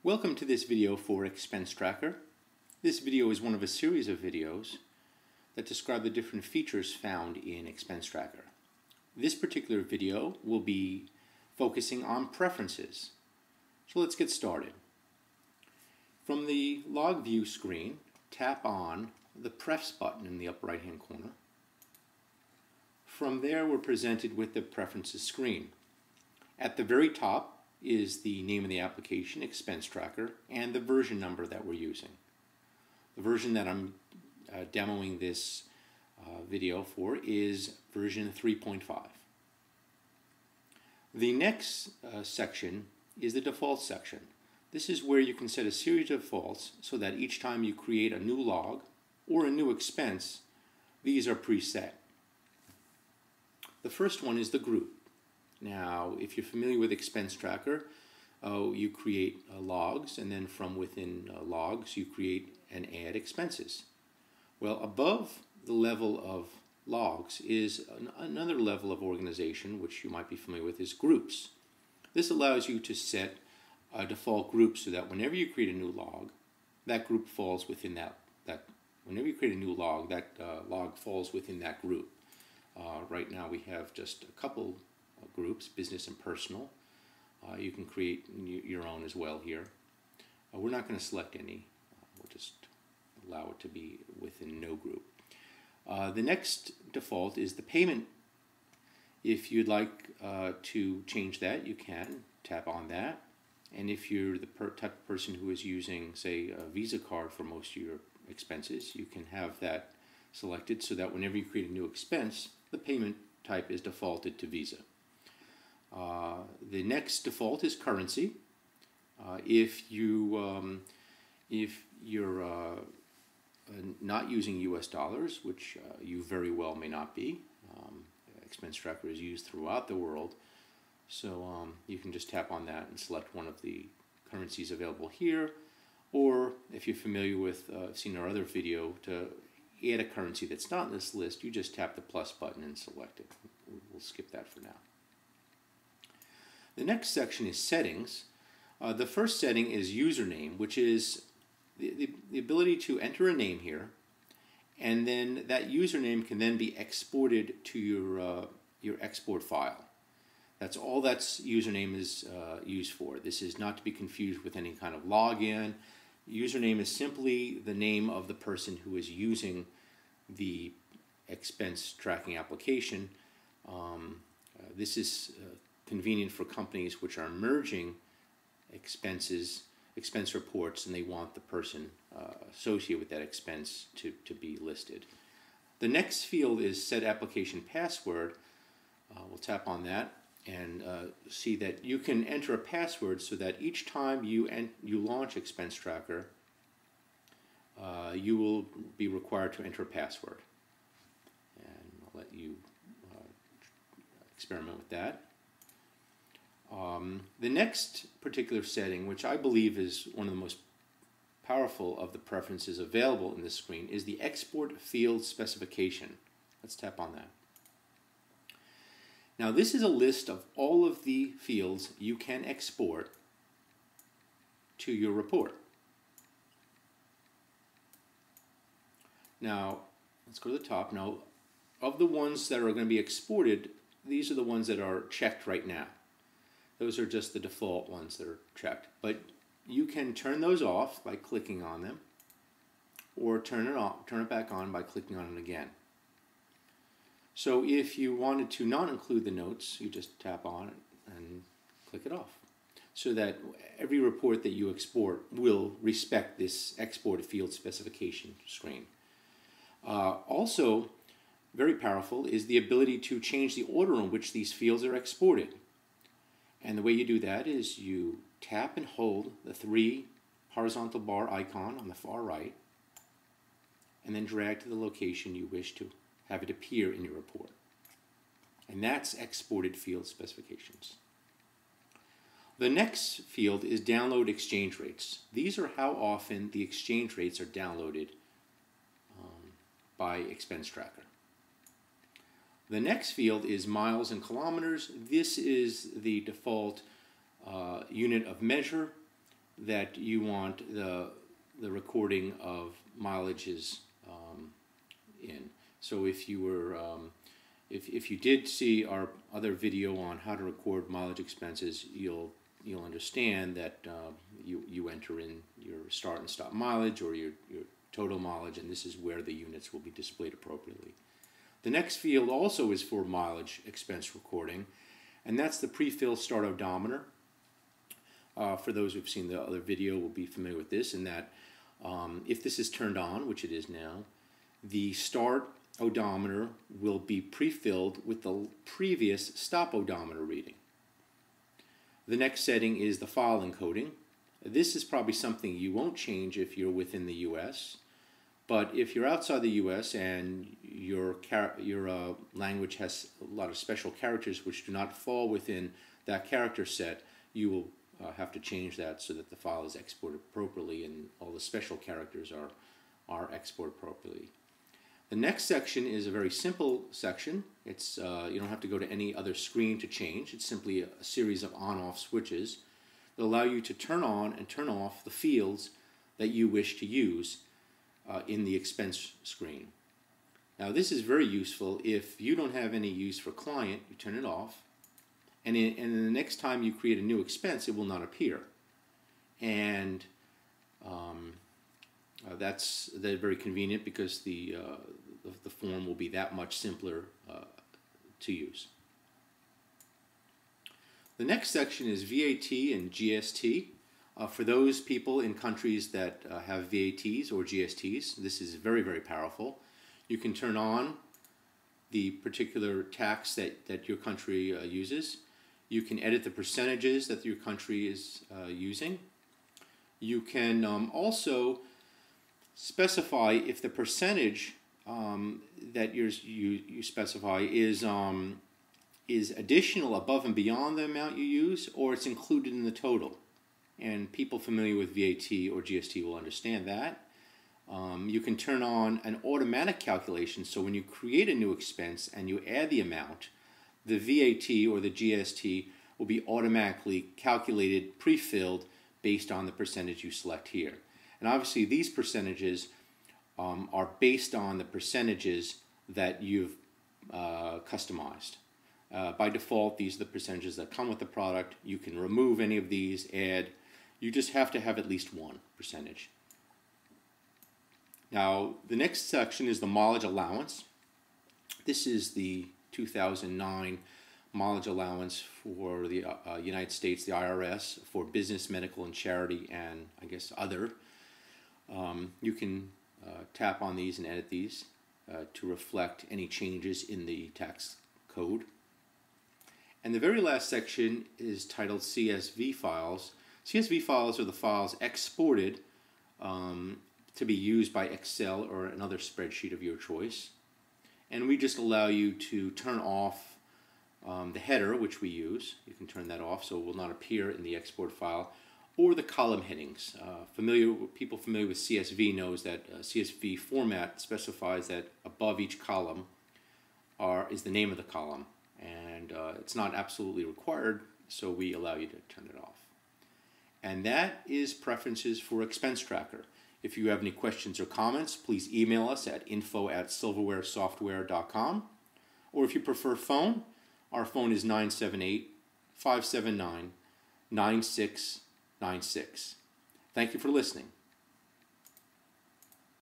Welcome to this video for XpenseTracker. This video is one of a series of videos that describe the different features found in XpenseTracker. This particular video will be focusing on preferences. So let's get started. From the log view screen, tap on the Prefs button in the upper right hand corner. From there we're presented with the preferences screen. At the very top is the name of the application, XpenseTracker, and the version number that we're using. The version that I'm demoing this video for is version 3.5. The next section is the default section. This is where you can set a series of defaults so that each time you create a new log or a new expense, these are preset. The first one is the group. Now, if you're familiar with XpenseTracker, you create logs, and then from within logs you create and add expenses. Well, above the level of logs is another level of organization, which you might be familiar with, is groups. This allows you to set a default group so that whenever you create a new log, that group falls within that whenever you create a new log, that log falls within that group. Right now we have just a couple groups, business and personal. You can create your own as well here. We're not going to select any. We'll just allow it to be within no group. The next default is the payment. If you'd like to change that, you can tap on that. And if you're the type of person who is using, say, a Visa card for most of your expenses, you can have that selected so that whenever you create a new expense, the payment type is defaulted to Visa. The next default is currency. If you're not using US dollars, which you very well may not be, XpenseTracker is used throughout the world, so you can just tap on that and select one of the currencies available here, or if you're familiar with, seen our other video, to add a currency that's not in this list, you just tap the plus button and select it. We'll skip that for now. The next section is settings. The first setting is username, which is the ability to enter a name here, and then that username can then be exported to your export file. That's all that username is used for. This is not to be confused with any kind of login. Username is simply the name of the person who is using the expense tracking application. This is convenient for companies which are merging expense reports, and they want the person associated with that expense to be listed. The next field is set application password. We'll tap on that and see that you can enter a password so that each time you launch XpenseTracker, you will be required to enter a password. And I'll let you experiment with that. The next particular setting, which I believe is one of the most powerful of the preferences available in this screen, is the export field specification. Let's tap on that. Now, this is a list of all of the fields you can export to your report. Now, let's go to the top. Now, of the ones that are going to be exported, these are the ones that are checked right now. Those are just the default ones that are checked. But you can turn those off by clicking on them, or turn it back on by clicking on it again. So if you wanted to not include the notes, you just tap on it and click it off, so that every report that you export will respect this export field specification screen. Also, very powerful is the ability to change the order in which these fields are exported. And the way you do that is you tap and hold the 3 horizontal bar icon on the far right, and then drag to the location you wish to have it appear in your report. And that's exported field specifications. The next field is download exchange rates. These are how often the exchange rates are downloaded by XpenseTracker. The next field is miles and kilometers. This is the default unit of measure that you want the recording of mileages in. So if you were if you did see our other video on how to record mileage expenses, you'll understand that you enter in your start and stop mileage or your total mileage, and this is where the units will be displayed appropriately. The next field also is for mileage expense recording, and that's the pre-fill start odometer. For those who've seen the other video will be familiar with this, in that if this is turned on, which it is now, the start odometer will be pre-filled with the previous stop odometer reading. The next setting is the file encoding. This is probably something you won't change if you're within the US, but if you're outside the US and your language has a lot of special characters which do not fall within that character set, you will have to change that so that the file is exported appropriately and all the special characters are exported appropriately. The next section is a very simple section. It's you don't have to go to any other screen to change. It's simply a series of on-off switches that allow you to turn on and turn off the fields that you wish to use in the expense screen. Now this is very useful if you don't have any use for client. You turn it off, and the next time you create a new expense, it will not appear. And that's very convenient because the form will be that much simpler to use. The next section is VAT and GST. For those people in countries that have VATs or GSTs, this is very, very powerful. You can turn on the particular tax that your country uses. You can edit the percentages that your country is using. You can also specify if the percentage that you specify is additional above and beyond the amount you use, or it's included in the total. And people familiar with VAT or GST will understand that. You can turn on an automatic calculation, so when you create a new expense and you add the amount, the VAT or the GST will be automatically calculated, pre-filled, based on the percentage you select here. And obviously these percentages are based on the percentages that you've customized. By default, these are the percentages that come with the product. You can remove any of these, add. You just have to have at least one percentage. Now, the next section is the mileage allowance. This is the 2009 mileage allowance for the United States, the IRS, for business, medical, and charity, and I guess other. You can tap on these and edit these to reflect any changes in the tax code. And the very last section is titled CSV files. CSV files are the files exported to be used by Excel or another spreadsheet of your choice. And we just allow you to turn off the header, which we use. You can turn that off so it will not appear in the export file, or the column headings. People familiar with CSV knows that CSV format specifies that above each column is the name of the column, and it's not absolutely required, so we allow you to turn it off. And that is preferences for XpenseTracker. If you have any questions or comments, please email us at info@silverwaresoftware.com, or if you prefer phone, our phone is 978-579-9696. Thank you for listening.